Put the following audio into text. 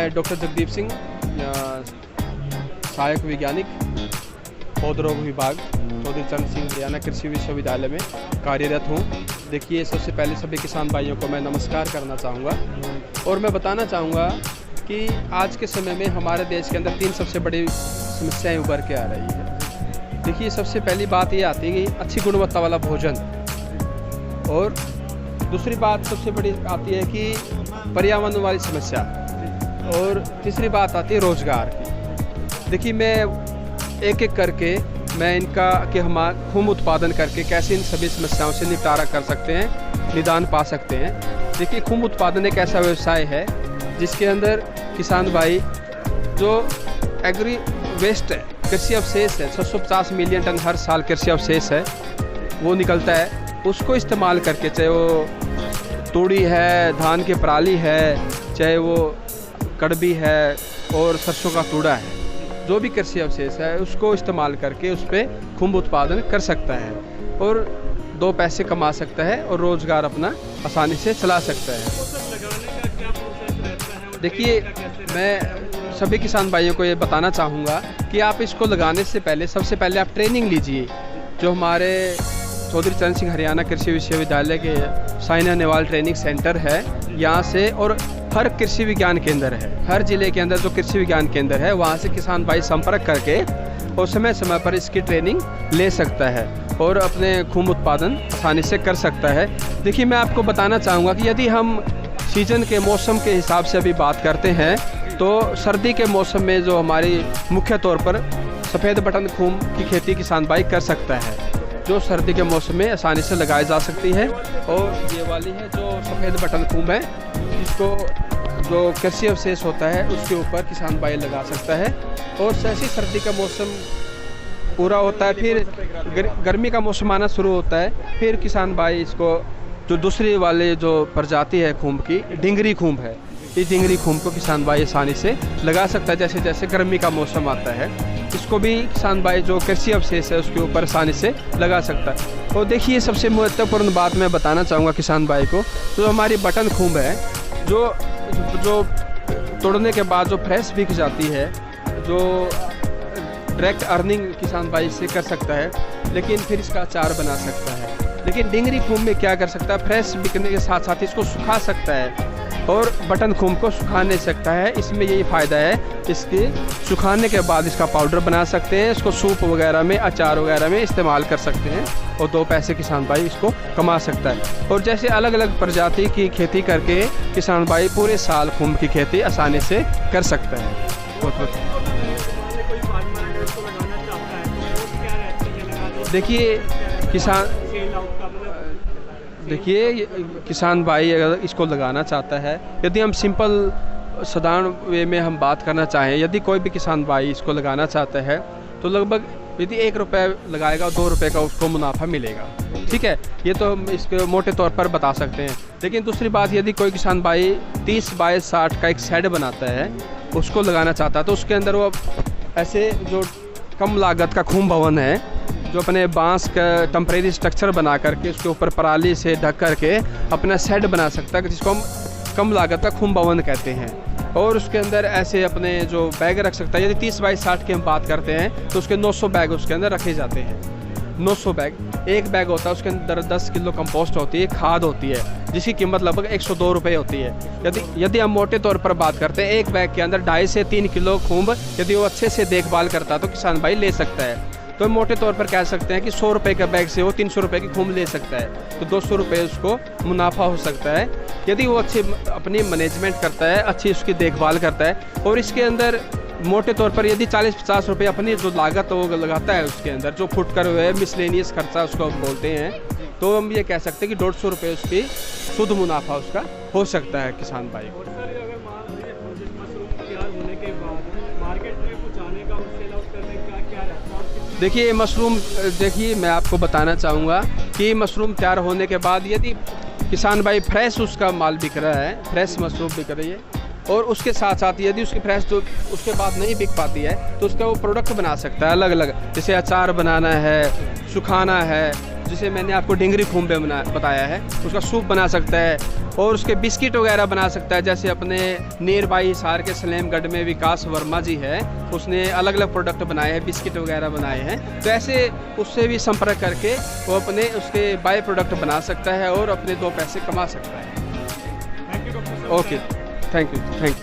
मैं डॉक्टर जगदीप सिंह, सहायक वैज्ञानिक पौधरोग विभाग, चौधरी चरण सिंह हरियाणा कृषि विश्वविद्यालय में कार्यरत हूँ। देखिए, सबसे पहले सभी किसान भाइयों को मैं नमस्कार करना चाहूँगा और मैं बताना चाहूँगा कि आज के समय में हमारे देश के अंदर 3 सबसे बड़ी समस्याएं उभर के आ रही है। देखिए, सबसे पहली बात ये आती है कि अच्छी गुणवत्ता वाला भोजन, और दूसरी बात सबसे बड़ी आती है कि पर्यावरण वाली समस्या, और तीसरी बात आती है रोजगार की। देखिए, मैं एक एक करके मैं इनका कि हम खूब उत्पादन करके कैसे इन सभी समस्याओं से निपटारा कर सकते हैं, निदान पा सकते हैं। देखिए, खूब उत्पादन एक ऐसा व्यवसाय है जिसके अंदर किसान भाई जो एग्री वेस्ट है, कृषि अवशेष है, 650 मिलियन टन हर साल कृषि अवशेष है वो निकलता है, उसको इस्तेमाल करके, चाहे वो तूड़ी है, धान की पराली है, चाहे वो कड़बी है और सरसों का तूड़ा है, जो भी कृषि अवशेष है उसको इस्तेमाल करके उस पर खूब उत्पादन कर सकता है और 2 पैसे कमा सकता है और रोज़गार अपना आसानी से चला सकता है। देखिए, मैं सभी किसान भाइयों को ये बताना चाहूँगा कि आप इसको लगाने से पहले सबसे पहले आप ट्रेनिंग लीजिए, जो हमारे चौधरी चरण सिंह हरियाणा कृषि विश्वविद्यालय के साइना नेहवाल ट्रेनिंग सेंटर है यहाँ से, और हर कृषि विज्ञान केंद्र है, हर ज़िले के अंदर जो कृषि विज्ञान केंद्र है वहाँ से किसान भाई संपर्क करके और समय समय पर इसकी ट्रेनिंग ले सकता है और अपने खूब उत्पादन आसानी से कर सकता है। देखिए, मैं आपको बताना चाहूँगा कि यदि हम सीजन के मौसम के हिसाब से अभी बात करते हैं तो सर्दी के मौसम में जो हमारी मुख्य तौर पर सफ़ेद बटन खूम की खेती किसान भाई कर सकता है, जो सर्दी के मौसम में आसानी से लगाई जा सकती है। और ये वाली है जो सफ़ेद बटन खूम है, जिसको जो कृषि अवशेष होता है उसके ऊपर किसान भाई लगा सकता है। और जैसे सर्दी का मौसम पूरा होता है, फिर गर्मी का मौसम आना शुरू होता है, फिर किसान भाई इसको जो दूसरी वाले जो प्रजाति है खूम की, डिंगरी खूम है, इस डिंगरी खूम को किसान भाई आसानी से लगा सकता है। जैसे जैसे गर्मी का मौसम आता है, इसको भी किसान भाई जो कृषि अवशेष है उसके ऊपर आसानी से लगा सकता है। और देखिए, सबसे महत्वपूर्ण बात मैं बताना चाहूँगा किसान भाई को, जो हमारी बटन खूम है, जो तोड़ने के बाद जो फ्रेश बिक जाती है, जो डायरेक्ट अर्निंग किसान भाई से कर सकता है, लेकिन फिर इसका अचार बना सकता है। लेकिन डिंगरी खूम में क्या कर सकता है, फ्रेश बिकने के साथ साथ इसको सुखा सकता है और बटन खूम को सुखा नहीं सकता है। इसमें यही फ़ायदा है, इसके सुखाने के बाद इसका पाउडर बना सकते हैं, इसको सूप वगैरह में, अचार वगैरह में इस्तेमाल कर सकते हैं और 2 पैसे किसान भाई इसको कमा सकता है। और जैसे अलग अलग प्रजाति की खेती करके किसान भाई पूरे साल खूम की खेती आसानी से कर सकता है। देखिए, किसान भाई अगर इसको लगाना चाहता है, यदि हम सिंपल साधारण वे में हम बात करना चाहें, यदि कोई भी किसान भाई इसको लगाना चाहता है तो लगभग यदि 1 रुपये लगाएगा 2 रुपये का उसको मुनाफा मिलेगा। ठीक है, ये तो हम इसके मोटे तौर पर बता सकते हैं। लेकिन दूसरी बात, यदि कोई किसान भाई 30 बाय 60 का एक शेड बनाता है, उसको लगाना चाहता है, तो उसके अंदर वो ऐसे जो कम लागत का खूम भवन है, जो अपने बांस का टेम्परेरी स्ट्रक्चर बना करके उसके ऊपर पराली से ढक करके अपना शेड बना सकता है, जिसको हम कम लागत का खूम भवन कहते हैं। और उसके अंदर ऐसे अपने जो बैग रख सकता है। यदि 30 बाई 60 की हम बात करते हैं तो उसके 900 बैग उसके अंदर रखे जाते हैं। 900 बैग, एक बैग होता है उसके अंदर 10 किलो कंपोस्ट होती है, खाद होती है, जिसकी कीमत लगभग 102 रुपये होती है। यदि हम मोटे तौर पर बात करते हैं, एक बैग के अंदर 2.5 से 3 किलो खूंब यदि वो अच्छे से देखभाल करता है तो किसान भाई ले सकता है। तो मोटे तौर पर कह सकते हैं कि 100 रुपये का बैग से वो 300 रुपये की खूंब ले सकता है, तो 200 रुपये उसको मुनाफा हो सकता है यदि वो अच्छी अपनी मैनेजमेंट करता है, अच्छी उसकी देखभाल करता है। और इसके अंदर मोटे तौर पर यदि 40-50 रुपये अपनी जो लागत वो लगाता है, उसके अंदर जो फुटकर हुए मिसलेनियस खर्चा उसको हम बोलते हैं, तो हम ये कह सकते हैं कि 150 रुपये उसकी शुद्ध मुनाफा उसका हो सकता है किसान भाई को। देखिए, मशरूम, देखिए मैं आपको बताना चाहूँगा कि मशरूम तैयार होने के बाद यदि किसान भाई फ्रेश उसका माल बिक रहा है, फ्रेश मशरूम बिक रही है, और उसके साथ साथ यदि उसकी फ्रेश जो उसके बाद नहीं बिक पाती है तो उसका वो प्रोडक्ट बना सकता है अलग अलग, जैसे अचार बनाना है, सुखाना है, जिसे मैंने आपको डिंगरी खूम्बे बताया है, उसका सूप बना सकता है और उसके बिस्किट वगैरह बना सकता है। जैसे अपने नियर बाई हिसार के सलेमगढ़ में विकास वर्मा जी है, उसने अलग अलग प्रोडक्ट बनाए हैं, बिस्किट वगैरह बनाए हैं। तो ऐसे उससे भी संपर्क करके वो अपने उसके बाय प्रोडक्ट बना सकता है और अपने 2 पैसे कमा सकता है। थैंक यू डॉक्टर साहब। Okay, thank you.